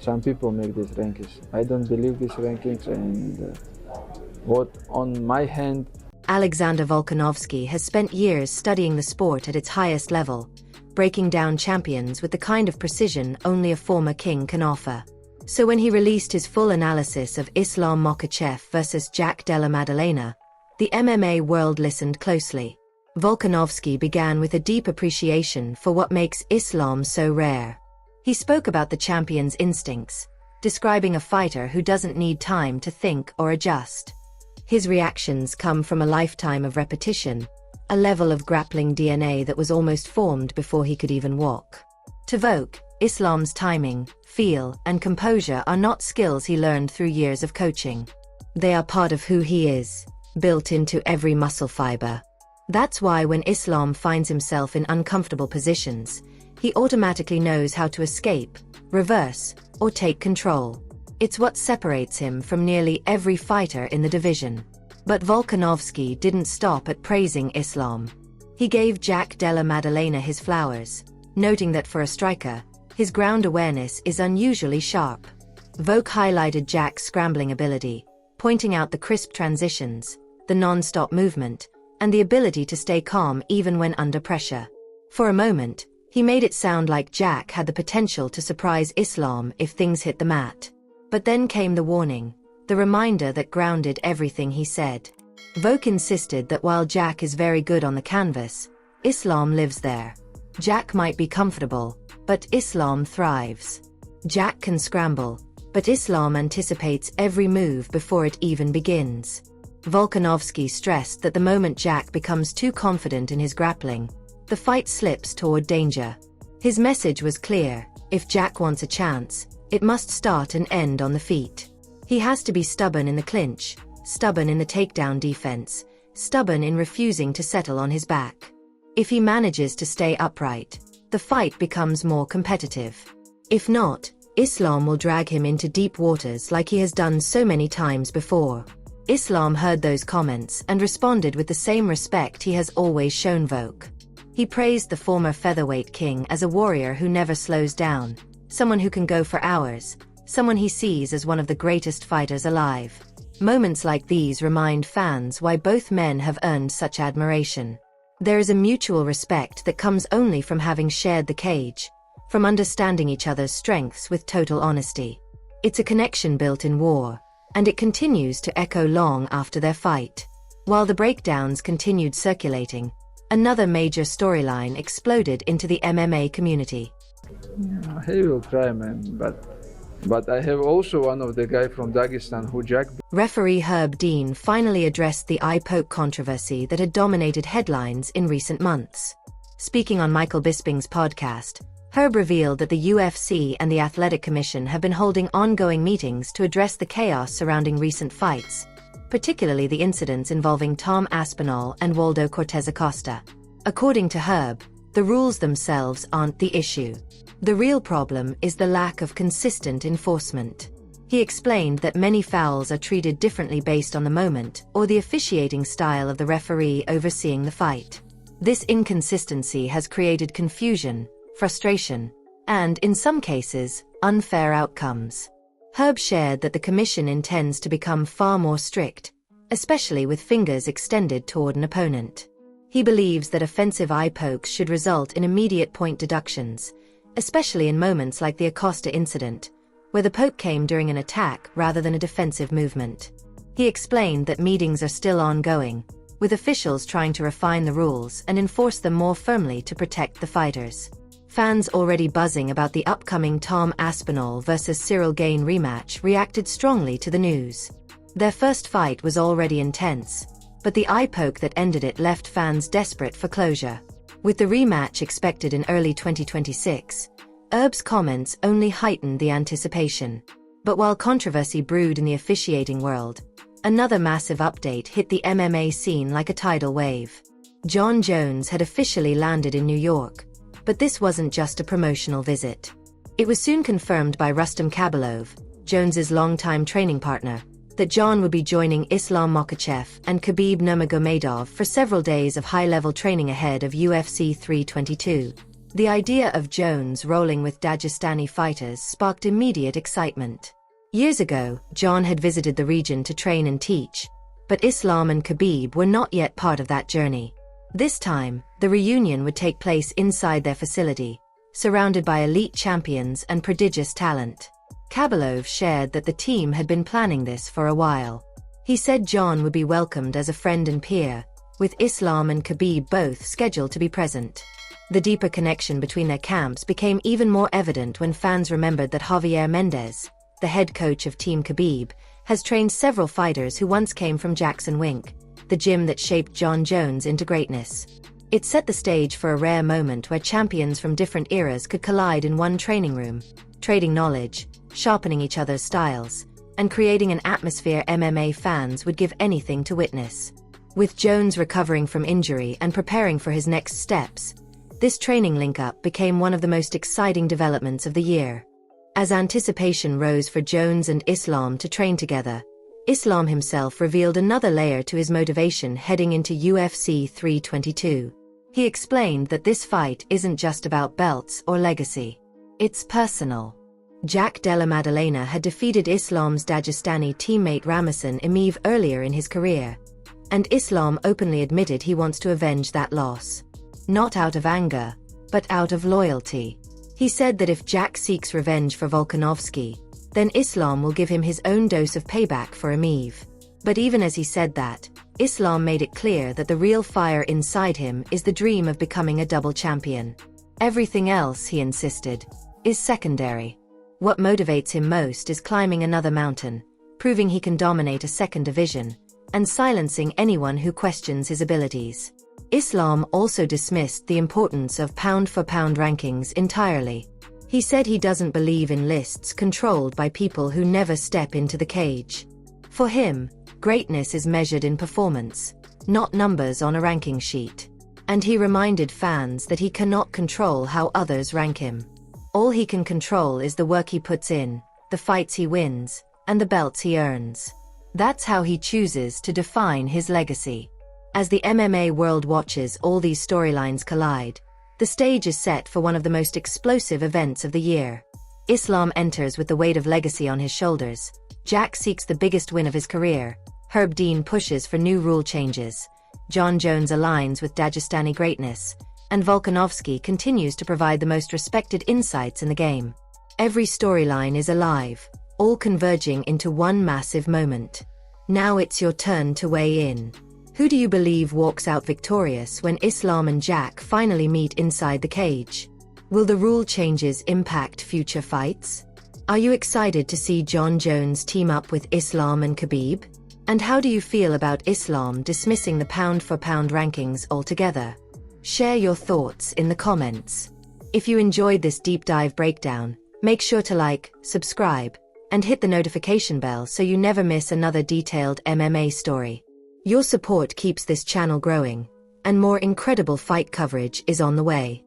Some people make these rankings. I don't believe these rankings, and what on my hand. Alexander Volkanovski has spent years studying the sport at its highest level, breaking down champions with the kind of precision only a former king can offer. So when he released his full analysis of Islam Makhachev versus Jack Della Maddalena, the MMA world listened closely. Volkanovski began with a deep appreciation for what makes Islam so rare. He spoke about the champion's instincts, describing a fighter who doesn't need time to think or adjust. His reactions come from a lifetime of repetition, a level of grappling DNA that was almost formed before he could even walk. To Volk, Islam's timing, feel, and composure are not skills he learned through years of coaching. They are part of who he is, built into every muscle fiber. That's why when Islam finds himself in uncomfortable positions, he automatically knows how to escape, reverse, or take control. It's what separates him from nearly every fighter in the division. But Volkanovski didn't stop at praising Islam. He gave Jack Della Maddalena his flowers, noting that for a striker, his ground awareness is unusually sharp. Volk highlighted Jack's scrambling ability, pointing out the crisp transitions, the non-stop movement, and the ability to stay calm even when under pressure. For a moment, he made it sound like Jack had the potential to surprise Islam if things hit the mat. But then came the warning, the reminder that grounded everything he said. Volk insisted that while Jack is very good on the canvas, Islam lives there. Jack might be comfortable, but Islam thrives. Jack can scramble, but Islam anticipates every move before it even begins. Volkanovski stressed that the moment Jack becomes too confident in his grappling, the fight slips toward danger. His message was clear: if Jack wants a chance, it must start and end on the feet. He has to be stubborn in the clinch, stubborn in the takedown defense, stubborn in refusing to settle on his back. If he manages to stay upright, the fight becomes more competitive. If not, Islam will drag him into deep waters like he has done so many times before. Islam heard those comments and responded with the same respect he has always shown Volk. He praised the former featherweight king as a warrior who never slows down, someone who can go for hours, someone he sees as one of the greatest fighters alive. Moments like these remind fans why both men have earned such admiration. There is a mutual respect that comes only from having shared the cage, from understanding each other's strengths with total honesty. It's a connection built in war, and it continues to echo long after their fight. While the breakdowns continued circulating, another major storyline exploded into the MMA community. Yeah, he will try, man, but I have also one of the guy from Dagestan who Jack. Referee Herb Dean finally addressed the eye poke controversy that had dominated headlines in recent months. Speaking on Michael Bisping's podcast, Herb revealed that the UFC and the Athletic Commission have been holding ongoing meetings to address the chaos surrounding recent fights, particularly the incidents involving Tom Aspinall and Waldo Cortez Acosta. According to Herb, the rules themselves aren't the issue. The real problem is the lack of consistent enforcement. He explained that many fouls are treated differently based on the moment or the officiating style of the referee overseeing the fight. This inconsistency has created confusion, frustration, and, in some cases, unfair outcomes. Herb shared that the commission intends to become far more strict, especially with fingers extended toward an opponent. He believes that offensive eye pokes should result in immediate point deductions, especially in moments like the Acosta incident, where the poke came during an attack rather than a defensive movement. He explained that meetings are still ongoing, with officials trying to refine the rules and enforce them more firmly to protect the fighters. Fans already buzzing about the upcoming Tom Aspinall vs Cyril Gane rematch reacted strongly to the news. Their first fight was already intense, but the eye poke that ended it left fans desperate for closure. With the rematch expected in early 2026, Herb's comments only heightened the anticipation. But while controversy brewed in the officiating world, another massive update hit the MMA scene like a tidal wave. Jon Jones had officially landed in New York, but this wasn't just a promotional visit. It was soon confirmed by Rustam Khabilov, Jones's longtime training partner, that Jon would be joining Islam Makhachev and Khabib Nurmagomedov for several days of high-level training ahead of UFC 322. The idea of Jones rolling with Dagestani fighters sparked immediate excitement. Years ago, John had visited the region to train and teach, but Islam and Khabib were not yet part of that journey. This time, the reunion would take place inside their facility, surrounded by elite champions and prodigious talent. Khabib shared that the team had been planning this for a while. He said John would be welcomed as a friend and peer, with Islam and Khabib both scheduled to be present. The deeper connection between their camps became even more evident when fans remembered that Javier Mendez, the head coach of Team Khabib, has trained several fighters who once came from Jackson Wink, the gym that shaped John Jones into greatness. It set the stage for a rare moment where champions from different eras could collide in one training room, trading knowledge, sharpening each other's styles, and creating an atmosphere MMA fans would give anything to witness. With Jones recovering from injury and preparing for his next steps, this training link-up became one of the most exciting developments of the year. As anticipation rose for Jones and Islam to train together, Islam himself revealed another layer to his motivation heading into UFC 322. He explained that this fight isn't just about belts or legacy. It's personal. Jack Della Maddalena had defeated Islam's Dagestani teammate Ramazan Emeev earlier in his career, and Islam openly admitted he wants to avenge that loss. Not out of anger, but out of loyalty. He said that if Jack seeks revenge for Volkanovski, then Islam will give him his own dose of payback for Emeev. But even as he said that, Islam made it clear that the real fire inside him is the dream of becoming a double champion. Everything else, he insisted, is secondary. What motivates him most is climbing another mountain, proving he can dominate a second division, and silencing anyone who questions his abilities. Islam also dismissed the importance of pound-for-pound rankings entirely. He said he doesn't believe in lists controlled by people who never step into the cage. For him, greatness is measured in performance, not numbers on a ranking sheet. And he reminded fans that he cannot control how others rank him. All he can control is the work he puts in, the fights he wins, and the belts he earns. That's how he chooses to define his legacy. As the MMA world watches all these storylines collide, the stage is set for one of the most explosive events of the year. Islam enters with the weight of legacy on his shoulders. Jack seeks the biggest win of his career. Herb Dean pushes for new rule changes. John Jones aligns with Dagestani greatness. And Volkanovski continues to provide the most respected insights in the game. Every storyline is alive, all converging into one massive moment. Now it's your turn to weigh in. Who do you believe walks out victorious when Islam and Jack finally meet inside the cage? Will the rule changes impact future fights? Are you excited to see John Jones team up with Islam and Khabib? And how do you feel about Islam dismissing the pound-for-pound rankings altogether? Share your thoughts in the comments. If you enjoyed this deep dive breakdown, make sure to like, subscribe, and hit the notification bell so you never miss another detailed MMA story. Your support keeps this channel growing, and more incredible fight coverage is on the way.